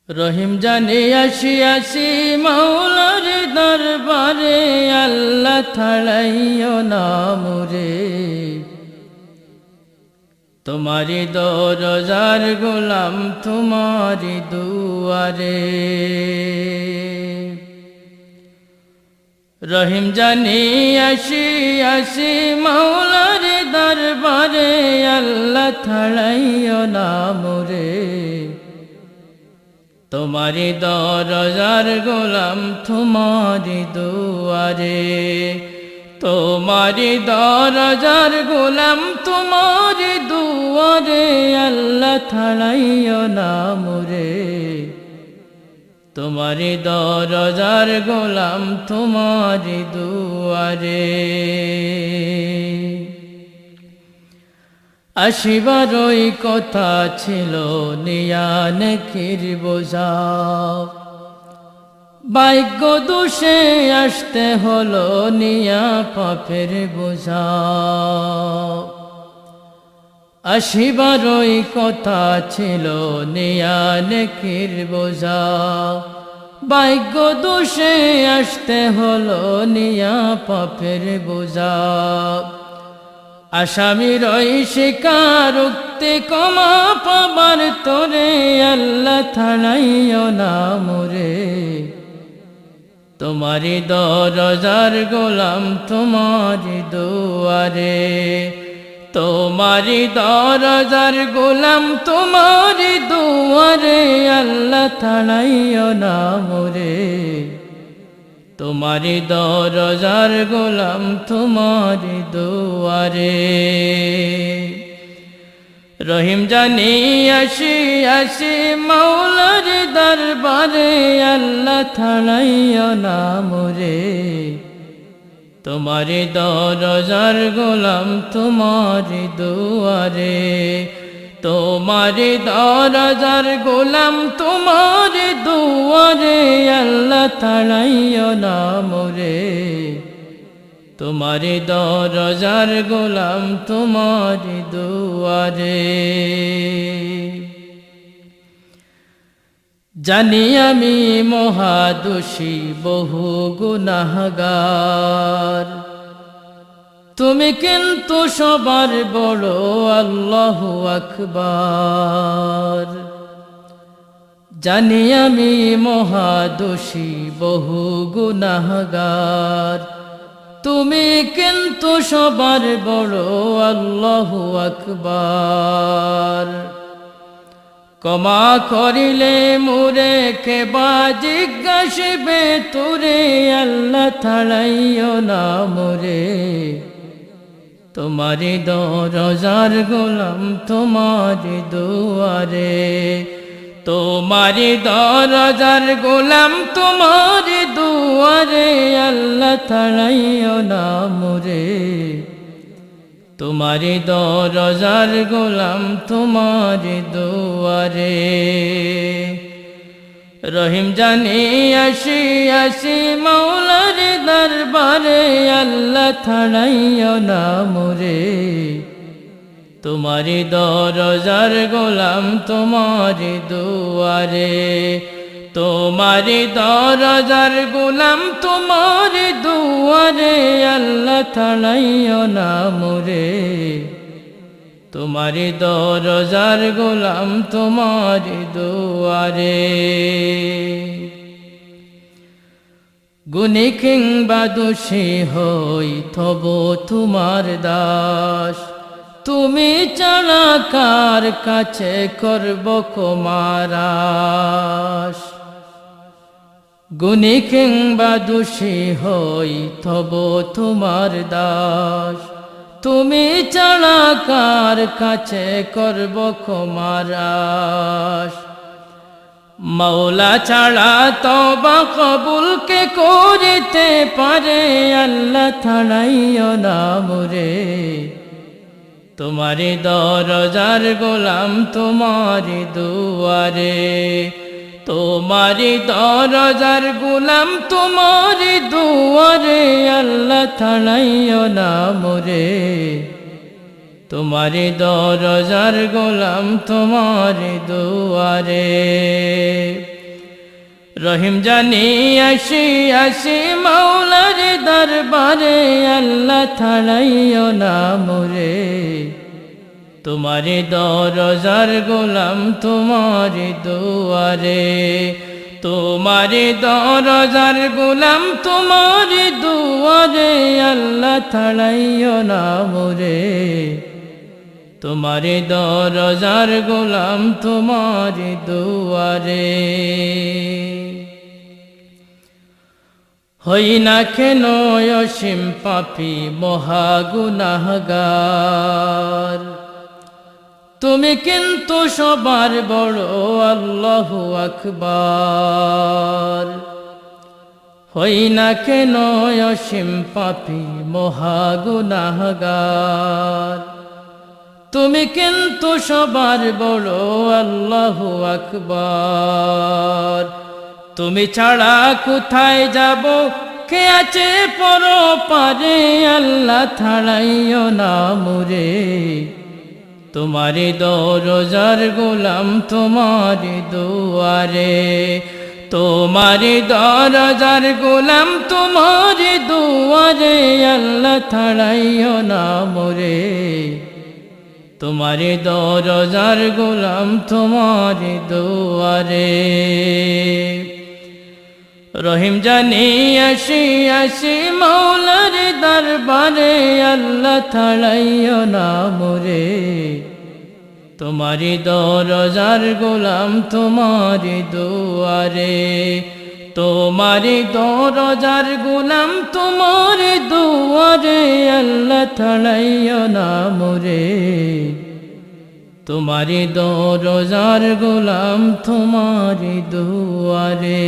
রহিম জানে আসি আসি মাওলার দরবারে, আল্লাহ থালাইও না মোরে। তোমারি দরজার গোলাম তোমারি দুয়ারে। রহিম জানি আসি আসি মাওলার দরবারে, আল্লাহ থালাইও না মোরে। তোমারি দরজার গোলাম তোমারি দুয়ারে। তোমারি দরজার গোলাম তোমারি দুয়ারে, আল্লাহ থালাইও না মোরে। তোমারি দরজার গোলাম তোমারি দুয়ারে। আসিবারই কথা ছিল নিয়া নেকির বোঝা, ভাগ্য দোষে আসতে হলো নিয়া পাপের বোঝা। আসিবারই কথা ছিল নিয়া নেকির বোঝা, ভাগ্য দোষে আসতে হলো নিয়া পাপের বোঝা। আসামির ওই স্বীকারোক্তি ক্ষমা পাবার তোরে, আল্লাহ থালাইও না মোরে। তোমারি দরজার গোলাম তোমারি দুয়ারে। তোমারি দরজার গোলাম তোমারি দুয়ারে, আল্লাহ থালাইও না মোরে। তোমারি দরজার গোলাম তোমারি দুয়ারে। রহিম জানি আসি আসি মাওলার দরবারে, আল্লাহ থালাইও না মোরে। তোমারি দরজার গোলাম তোমারি দুয়ারে। তোমারি দরজার গোলাম তোমারি দুয়ারে, আল্লাহ থালাইও না মোরে। তোমারি দরজার গোলাম তোমারি দুয়ারে। জানি আমি মহাদোষী বহু গুনাহগার, তুমি কিন্তু সবার বড় আল্লাহু আকবার। জানি আমি মহাদোষী বহু গুনাহগার, তুমি কিন্তু সবার বড় আল্লাহু আকবার। ক্ষমা করিলে মোরে কেবা জিজ্ঞাসিবে তোরে, আল্লাহ থালাইও না মোরে। তোমারি দরজার গোলাম তোমারি দুয়ারে। তোমারি দরজার গোলাম তোমারি দুয়ারে, আল্লাহ থালাইও না মোরে। তোমারি দরজার গোলাম তোমারি দুয়ারে। রহিম জানি আসি আসি মাওলার দরবারে, আল্লাহ থালাইও না মোরে। তোমারি দরজার গোলাম তোমারি দুয়ারে। তোমারি দরজার গোলাম তোমারি দুয়ারে, আল্লাহ থালাইও না মোরে। তোমারি দরজার গোলাম তোমারি দুয়ারে। গুণী কিংবা দোষী হই তবু তোমার দাস, তুমি ছাড়া কার কাছে করব কুমারাস। গুণী কিংবা দোষী হই তবু তোমার দাস, তুমি ছাড়া কার কাছে করব কুমারাস। মৌলা ছাড়া তওবা কবুল কে করিতে পারে, আল্লাহ থালাইও না মোরে। তোমারি দরজার গোলাম তোমারি দুয়ারে। তোমারি দরজার গোলাম তোমারি দুয়ারে, আল্লাহ থালাইও না মোরে। তোমারি দরজার গোলাম তোমারি দুয়ারে। রহিম জানি আসি আসি মাওলার দরবারে, আল্লাহ ছাড়াইও না মোরে। তোমারি দরজার গোলাম তোমারি দুয়ারে, তোমারি দরজার গোলাম তোমারি দুয়ারে, আল্লাহ ছাড়াইও না মোরে। তোমারি দরজার গোলাম তোমারি দুয়ারে। হই না কেন অসীম পাপী মহা গুনাহগার, তুমি কিন্তু সবার বড় আল্লাহু আকবার। হই না কেন অসীম পাপী মহা গুনাহগার, তুমি কিন্তু সবার বড় আল্লাহু আকবার। তুমি ছাড়া কোথায় যাব, কে আছে পরপারে, আল্লাহ ছাড়াইও না মোরে। তোমারি দরজার গোলাম তোমারি দুয়ারে, তোমারি দরজার গোলাম তোমারি দুয়ারে, আল্লাহ ছাড়াইও না মোরে। তোমারি দরজার গোলাম তোমারি দুয়ারে। রহিম জানি আসি আসি মাওলার দরবারে, আল্লাহ ছাড়াইও না মোরে। তোমারি দরজার গোলাম তোমারি দুয়ারে, তোমারি দরজার গোলাম তোমারি দুয়ারে, আল্লাহ ছাড়াইও না মোরে। তোমারি দরজার গোলাম তোমারি দুয়ারে।